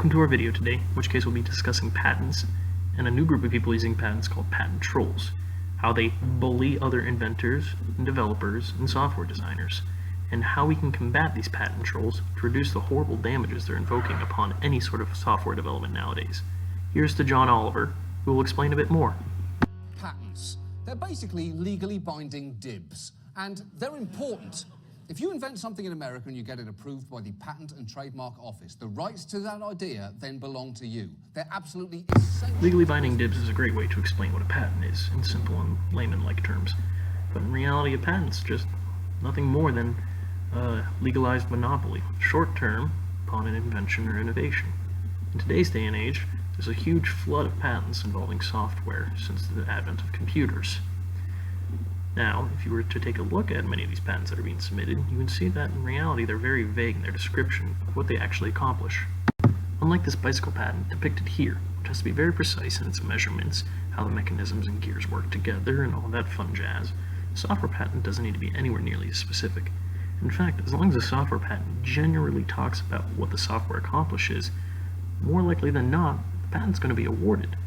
Welcome to our video today, in which case we'll be discussing patents and a new group of people using patents called patent trolls, how they bully other inventors and developers and software designers, and how we can combat these patent trolls to reduce the horrible damages they're invoking upon any sort of software development nowadays. Here's to John Oliver, who will explain a bit more. Patents. They're basically legally binding dibs, and they're important. If you invent something in America and you get it approved by the Patent and Trademark Office, the rights to that idea then belong to you. They're absolutely essential. Legally binding dibs is a great way to explain what a patent is in simple and layman-like terms. But in reality, a patent's just nothing more than a legalized monopoly, short-term, upon an invention or innovation. In today's day and age, there's a huge flood of patents involving software since the advent of computers. Now, if you were to take a look at many of these patents that are being submitted, you can see that in reality they're very vague in their description of what they actually accomplish. Unlike this bicycle patent depicted here, which has to be very precise in its measurements, how the mechanisms and gears work together, and all that fun jazz, a software patent doesn't need to be anywhere nearly as specific. In fact, as long as a software patent generally talks about what the software accomplishes, more likely than not, the patent's going to be awarded,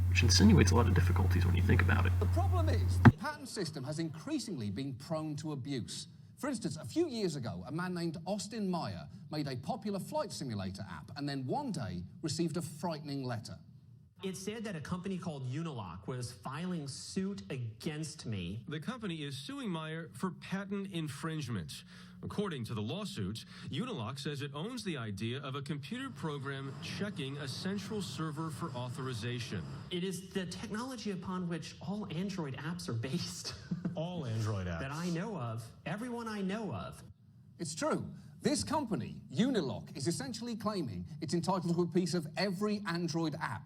which insinuates a lot of difficulties when you think about it. The problem is, the patent system has increasingly been prone to abuse. For instance, a few years ago, a man named Austin Meyer made a popular flight simulator app and then one day received a frightening letter. It said that a company called Unilock was filing suit against me. The company is suing Meyer for patent infringement. According to the lawsuits, Unilock says it owns the idea of a computer program checking a central server for authorization. It is the technology upon which all Android apps are based. All Android apps? That I know of. Everyone I know of. It's true. This company, Unilock, is essentially claiming it's entitled to a piece of every Android app.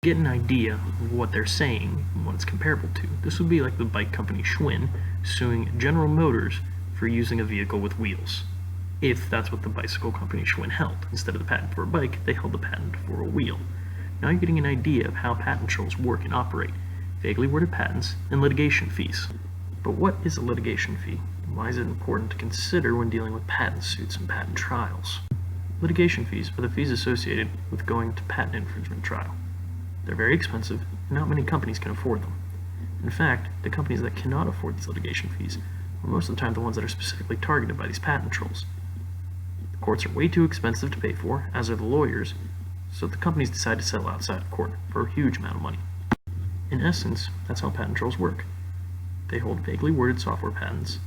To get an idea of what they're saying and what it's comparable to, this would be like the bike company Schwinn suing General Motors for using a vehicle with wheels. If that's what the bicycle company Schwinn held. Instead of the patent for a bike, they held the patent for a wheel. Now you're getting an idea of how patent trolls work and operate: vaguely worded patents and litigation fees. But what is a litigation fee? Why is it important to consider when dealing with patent suits and patent trials? Litigation fees are the fees associated with going to patent infringement trial. They're very expensive, and not many companies can afford them. In fact, the companies that cannot afford these litigation fees are most of the time the ones that are specifically targeted by these patent trolls. The courts are way too expensive to pay for, as are the lawyers, so the companies decide to settle outside of court for a huge amount of money. In essence, that's how patent trolls work. They hold vaguely worded software patents,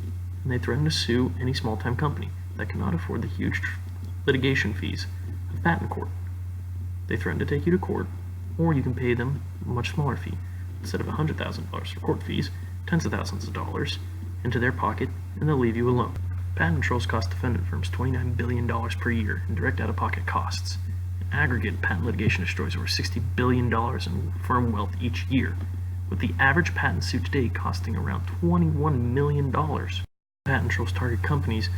and they threaten to sue any small-time company that cannot afford the huge litigation fees of patent court. They threaten to take you to court, or you can pay them a much smaller fee. Instead of $100,000 for court fees, tens of thousands of dollars into their pocket, and they'll leave you alone. Patent trolls cost defendant firms $29 billion per year in direct out-of-pocket costs. In aggregate, patent litigation destroys over $60 billion in firm wealth each year, with the average patent suit today costing around $21 million. Patent trolls target companies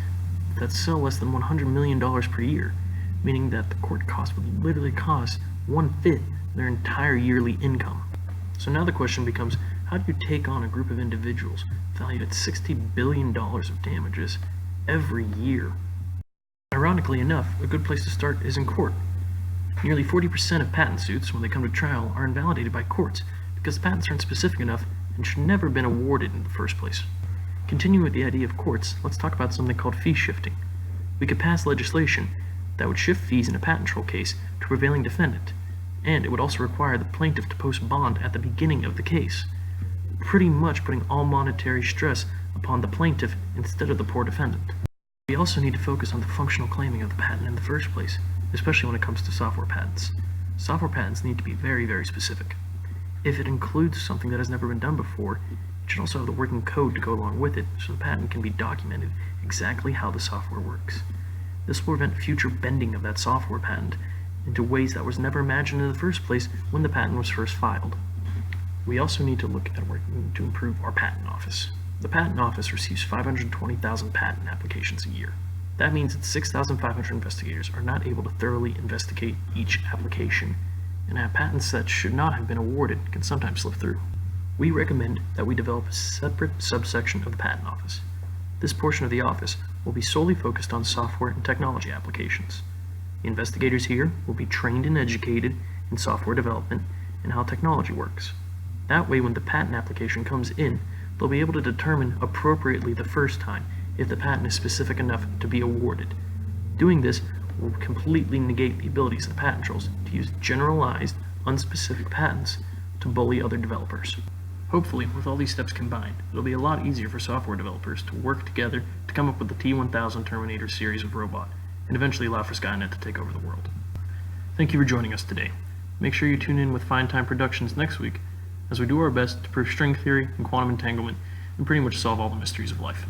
that sell less than $100 million per year, meaning that the court cost would literally cost 1/5 their entire yearly income. So now the question becomes, how do you take on a group of individuals valued at $60 billion of damages every year? Ironically enough, a good place to start is in court. Nearly 40% of patent suits, when they come to trial, are invalidated by courts because the patents aren't specific enough and should never have been awarded in the first place. Continuing with the idea of courts, let's talk about something called fee shifting. We could pass legislation that would shift fees in a patent troll case to a prevailing defendant, and it would also require the plaintiff to post bond at the beginning of the case, pretty much putting all monetary stress upon the plaintiff instead of the poor defendant. We also need to focus on the functional claiming of the patent in the first place, especially when it comes to software patents. Software patents need to be very, very specific. If it includes something that has never been done before, it should also have the working code to go along with it, so the patent can be documented exactly how the software works. This will prevent future bending of that software patent into ways that was never imagined in the first place when the patent was first filed. We also need to look at working to improve our patent office. The patent office receives 520,000 patent applications a year. That means that 6,500 investigators are not able to thoroughly investigate each application, and have patents that should not have been awarded can sometimes slip through. We recommend that we develop a separate subsection of the patent office. This portion of the office will be solely focused on software and technology applications. The investigators here will be trained and educated in software development and how technology works. That way, when the patent application comes in, they'll be able to determine appropriately the first time if the patent is specific enough to be awarded. Doing this will completely negate the abilities of the patent trolls to use generalized, unspecific patents to bully other developers. Hopefully, with all these steps combined, it'll be a lot easier for software developers to work together to come up with the T-1000 Terminator series of robot, and eventually allow for Skynet to take over the world. Thank you for joining us today. Make sure you tune in with Fine Time Productions next week, as we do our best to prove string theory and quantum entanglement and pretty much solve all the mysteries of life.